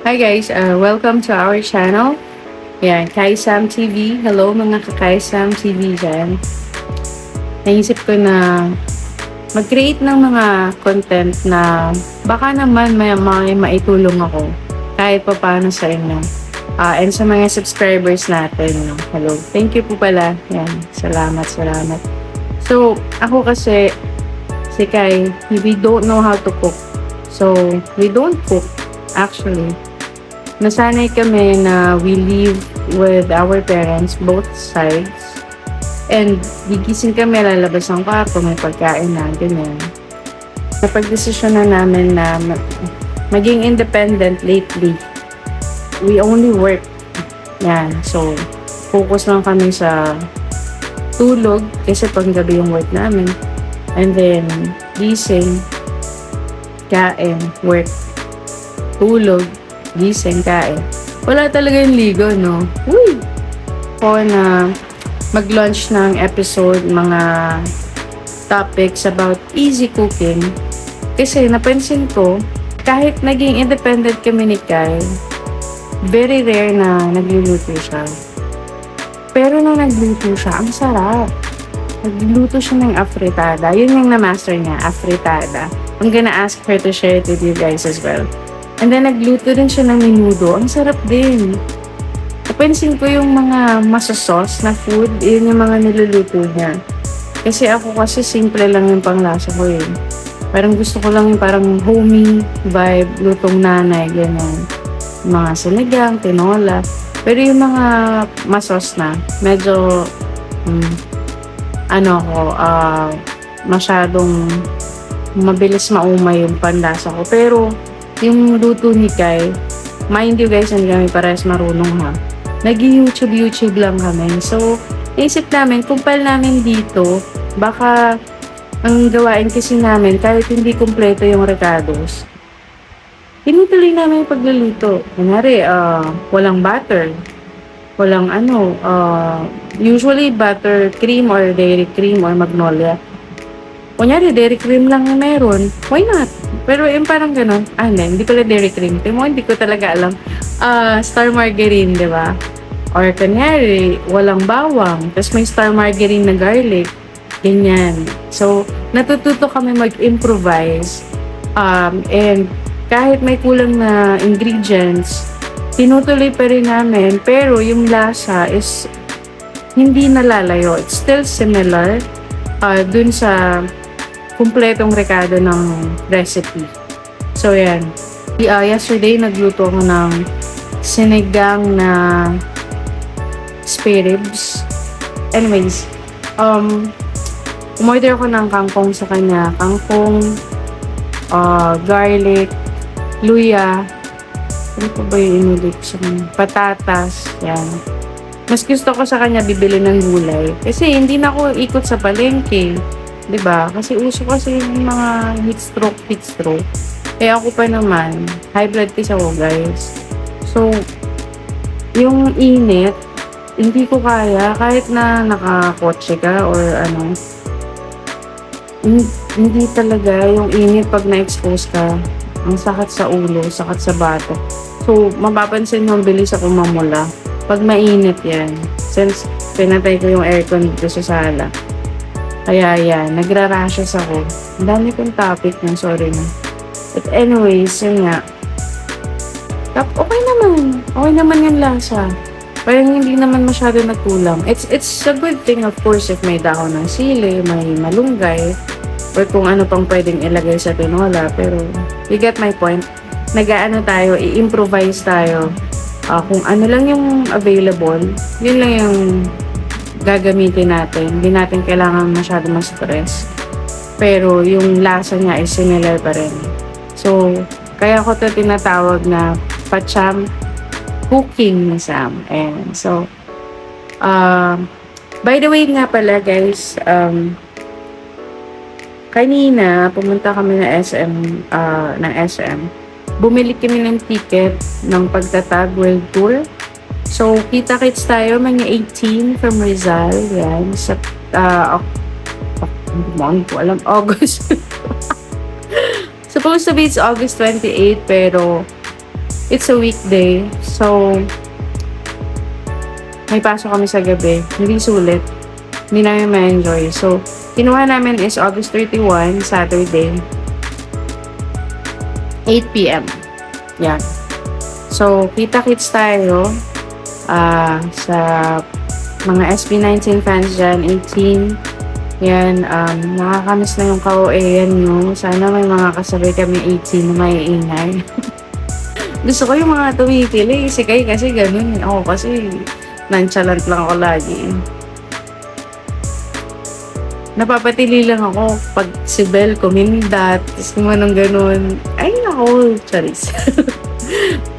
Hi guys, welcome to our channel. Yan, Kaisam TV. Hello mga ka-Kaisam TV dyan. Naisip ko na mag-create ng mga content na baka naman may maitulong ako kahit pa paano sa inyo. And sa mga subscribers natin. No? Hello. Thank you po pala. Yan, salamat. So, ako kasi, si Kai, we don't know how to cook. So, we don't cook actually. Nasanay kami na we live with our parents, both sides. And gigising kami, lalabas ng kwarto, may pagkain na, ganyan. Napag-desisyon na namin na maging independent lately. We only work. Yan. So, focus lang kami sa tulog kasi panggabi yung work namin. And then, gising, kain, work, tulog, gising, kain. Wala talaga yung ligo, no? Uy! Ako na mag-launch ng episode, mga topics about easy cooking. Kasi napansin ko, kahit naging independent kami ni Kai, very rare na nagluluto siya. Pero nung nagluto siya, ang sarap. Nagluto siya ng afritada. Yun yung na-master niya, afritada. I'm gonna ask her to share it with you guys as well. And then, nagluto din siya ng menudo. Ang sarap din. Napansin ko yung mga masasos na food, yun yung mga niluluto niya. Kasi ako kasi simple lang yung panglasa ko eh. Parang gusto ko lang yung parang homey vibe, lutong nanay, gano'n. Mga sinigang, tinola. Pero yung mga masos na, medyo, masyadong mabilis maumay yung panlasa ko. Pero, yung luto ni Kai, mind you guys, hindi kami parehas marunong ha. Nag-YouTube lang kami. So, naisip namin, kumpal namin dito, baka ang gawain kasi namin, kahit hindi kumpleto yung recados, tinutuloy namin yung pagluluto. Kunyari, walang butter. Walang usually butter cream or dairy cream or magnolia. Kunyari, dairy cream lang na meron. Why not? Pero yung parang ganun. Hindi pala dairy cream. Hindi ko talaga alam. Star margarine, di ba? Or kunyari, walang bawang. Tapos may star margarine na garlic. Ganyan. So, natututo kami mag-improvise. And kahit may kulang na ingredients, tinutuloy pa rin namin. Pero yung lasa is hindi nalalayo. It's still similar dun sa kumpletong rekado ng recipe. So, yan. Yesterday, nagluto ako ng sinigang na spare ribs. Anyways, umorder ako ng kangkong sa kanya. Kangkong, garlic, luya, ano pa ba yung inulit sa kanya? Patatas, yan. Mas gusto ko sa kanya bibili ng gulay. Kasi hindi na ako ikot sa palengke. 'Di ba? Kasi uso kasi yung mga heat stroke. Kaya ako pa naman, high blood kasi ako, guys. So, yung init, hindi ko kaya kahit na nakakotse ka or hindi talaga yung init pag na-expose ka. Ang sakit sa ulo, sakit sa batok. So, mapapansin mo, bilis ako mamula. Pag mainit yan, since pinatay ko yung aircon dito sa sala. Kaya yan, nagra-rashes ako. Ang dami kong topic yan, sorry na. But anyways, yun nga. Okay naman yung lasa. Parang hindi naman masyado nagkulang. It's a good thing, of course, if may dahon ng sili, may malunggay, or kung ano pang pwedeng ilagay sa tinola. Pero, you get my point. Tayo, i-improvise tayo. Kung ano lang yung available, yun lang yung gagamitin natin. Hindi natin kailangan masyado ma-stress. Pero yung lasa niya ay similar pa rin. So, kaya ko ito tinatawag na Pacham Cooking ni Sam. And so, by the way nga pala guys, kanina pumunta kami ng SM. Bumili kami ng ticket ng pagtatag world tour. So, kita-kits tayo, mga 18 from Rizal. Yan. Sa, hindi ko alam, August. Supposed to be it's August 28, pero it's a weekday. So, may pasok kami sa gabi. Hindi sulit. Hindi namin ma-enjoy. So, kinuha namin is August 31, Saturday. 8 p.m. Yan. So, kita-kits tayo sa mga SB19 fans dyan, 18. Yan, nakakamiss na yung ka-OA-yan nyo. Sana may mga kasabay kami 18 na may ingay. Gusto ko yung mga tumipili. Si Kai kasi ganun. Ako kasi nonchalant lang ako lagi. Napapatili lang ako pag si Bel kumindat, tapos kung anong ganun. Ay, ako, charis.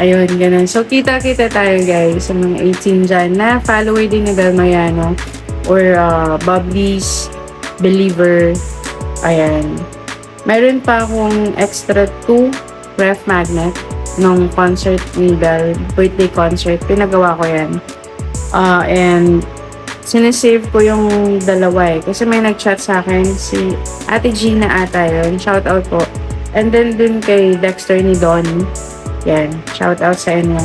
Ayun, ganun. So, kita-kita tayo, guys, sa mga 18 dyan na follower din ni Bel Mayano or Bubbly's Believer. Ayan. Meron pa akong extra 2 ref magnet nung concert ni Bel, birthday concert. Pinagawa ko yan. And sinesave ko yung dalawa eh. Kasi may nag-chat sa akin, si Ate Gina ata yun. Shout out po. And then dun kay Dexter ni Don. Yan. Shout out sa inyo.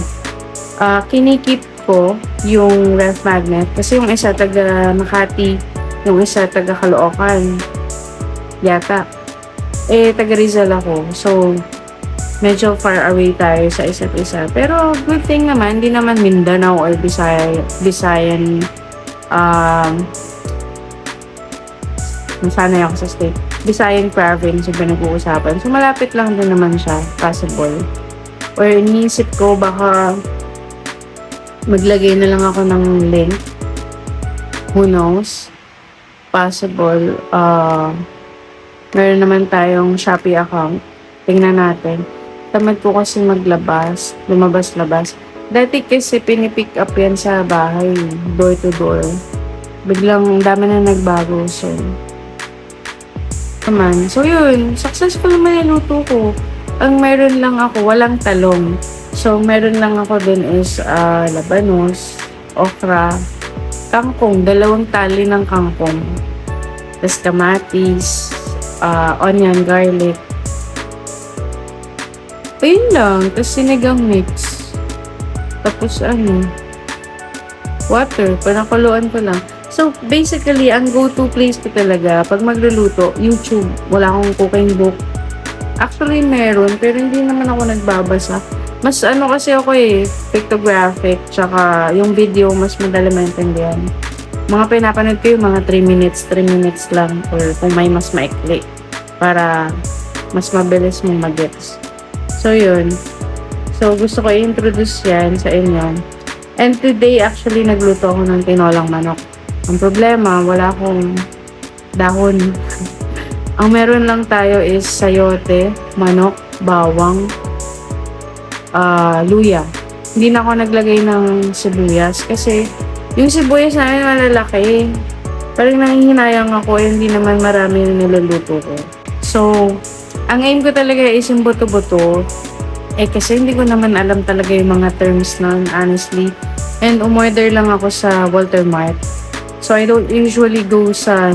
Kinikip ko yung ref magnet. Kasi yung isa taga Makati, yung isa taga Caloocan. Yata. Taga Rizal ako. So, medyo far away tayo sa isa't isa. Pero good thing naman, hindi naman Mindanao or Visayan. Nasanay ako sa state. Visayan province yung pinag-uusapan. So, malapit lang din naman siya. Possible. Or iniisip ko, baka maglagay na lang ako ng link. Who knows? Possible. Meron naman tayong Shopee account. Tingnan natin. Tamad ko kasi maglabas. Lumabas-labas. Dati kasi pinipick up yan sa bahay, door to door. Biglang dami na nagbago, so naman. So yun, successful naman yung luto ko. Ang meron lang ako, walang talong. So meron lang ako dun is labanos, okra, kangkong, 2 tali ng kangkong. Tapos kamatis, onion, garlic. Ayun lang, tapos sinigang mix. Tapos water, panakuluan ko lang. So, basically, ang go-to place ko talaga, pag magluluto, YouTube. Wala akong cooking book. Actually, meron, pero hindi naman ako nagbabasa. Mas kasi ako pictographic, tsaka yung video, mas madali maintindihan. Mga pinapanood ko yung mga 3 minutes lang, or kung may mas maikli, para mas mabilis mong mag-gets. So, yun. So, gusto ko i-introduce yan sa inyo. And today, actually, nagluto ako ng tinolang manok. Ang problema, wala akong dahon. Ang meron lang tayo is sayote, manok, bawang, luya. Hindi na ako naglagay ng sibuyas kasi yung sibuyas namin malalaki. Parang nangihinayang ako, hindi naman marami yung niluluto ko. So, ang aim ko talaga is yung buto-buto. Kasi hindi ko naman alam talaga yung mga terms nun, honestly. And umorder lang ako sa Walter Mart. So, I don't usually go sa,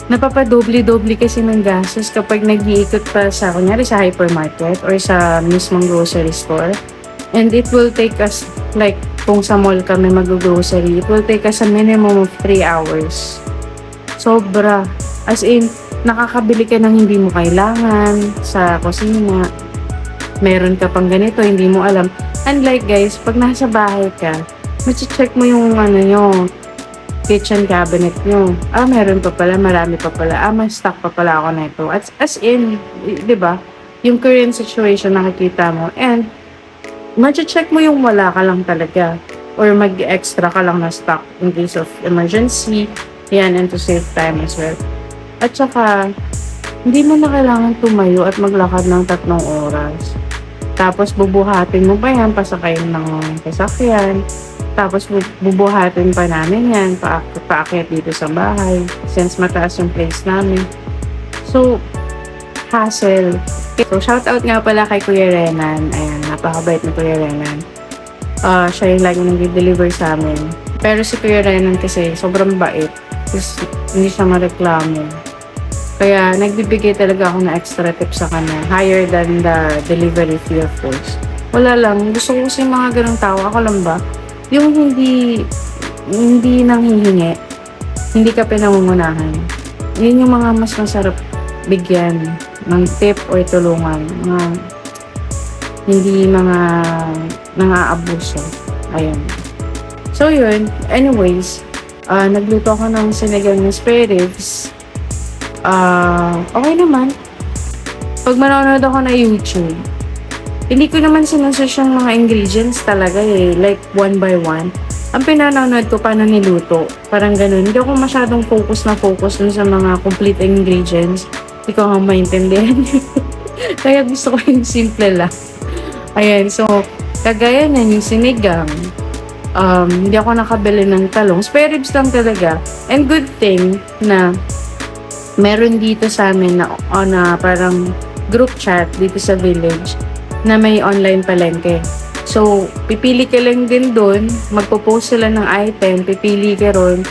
napapadoble-doble kasi ng gastos kapag nag-iikot pa sa, kunyari sa hypermarket or sa mismong grocery store. And it will take us, like, kung sa mall kami mag-grocery, it will take us a minimum of 3 hours. Sobra. As in, nakakabili ka ng hindi mo kailangan sa kusina. Meron ka pang ganito, hindi mo alam. Unlike guys, pag nasa bahay ka, check mo yung kitchen cabinet nyo. Meron pa pala, marami pa pala. May stock pa pala ako na ito. As in, di ba? Yung current situation nakikita mo. And, check mo yung wala ka lang talaga. Or mag-extra ka lang na stock in case of emergency. Yan, and to save time as well. At saka, hindi mo na kailangan tumayo at maglakad ng 3 oras. Tapos, bubuhatin mo pa yan, pasakayin ng sasakyan. Tapos, bubuhatin pa namin yan, paakyat dito sa bahay. Since mataas yung place namin. So, hassle. So, shoutout nga pala kay Kuya Renan. Ayan, napakabait ni Kuya Renan. Siya yung lagi nag-deliver sa amin. Pero si Kuya Renan kasi, sobrang bait. Kasi, hindi siya mareklamo. Kaya nagbibigay talaga ako ng extra tip sa kanya. Higher than the delivery fee, of course. Wala lang. Gusto ko kasi mga ganong tao. Ako lang ba? Yung hindi nanghihingi. Hindi ka pinangungunahan. Yun yung mga mas masarap bigyan ng tip or tulungan. Hindi mga nang-aabuso. Ayun. So yun. Anyways, nagluto ako ng sinigang na spare ribs. Okay naman. Pag manonood ako na YouTube, hindi ko naman sinusearch yung mga ingredients talaga eh. Like, one by one. Ang pinanonood ko, paano niluto. Parang ganun. Hindi ako masyadong focus dun sa mga complete ingredients. Hindi ko nga maintindihan. Kaya gusto ko yung simple lang. Ayan, so, kagaya na yung sinigang. Hindi ako nakabili ng talong. Spare ribs lang talaga. And good thing na meron dito sa amin na parang group chat dito sa village na may online palengke. So, pipili ka lang din doon, magpo-post sila ng item, pipili ka ron,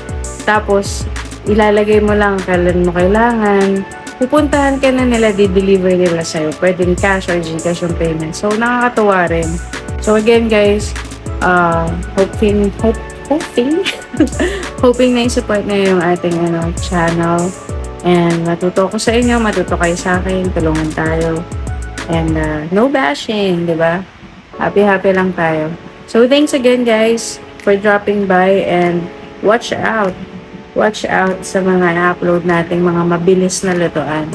tapos ilalagay mo lang kailan mo kailangan, pupuntahan ka na nila, di-deliver nila sa'yo. Pwedeng cash or Gcash yung payment. So, nakakatuwa rin. So, again guys, hoping hoping na i-support na yung ating channel. And matuto ko sa inyo, matuto kayo sa akin, tulungan tayo. And no bashing, di ba? Happy lang tayo. So thanks again guys for dropping by and watch out. Watch out sa mga na-upload nating mga mabilis na lutuan.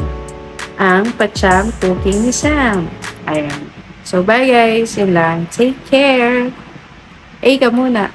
Ang Pachang Cooking ni Sam. Ayan. So bye guys, yun lang. Take care. Ka muna.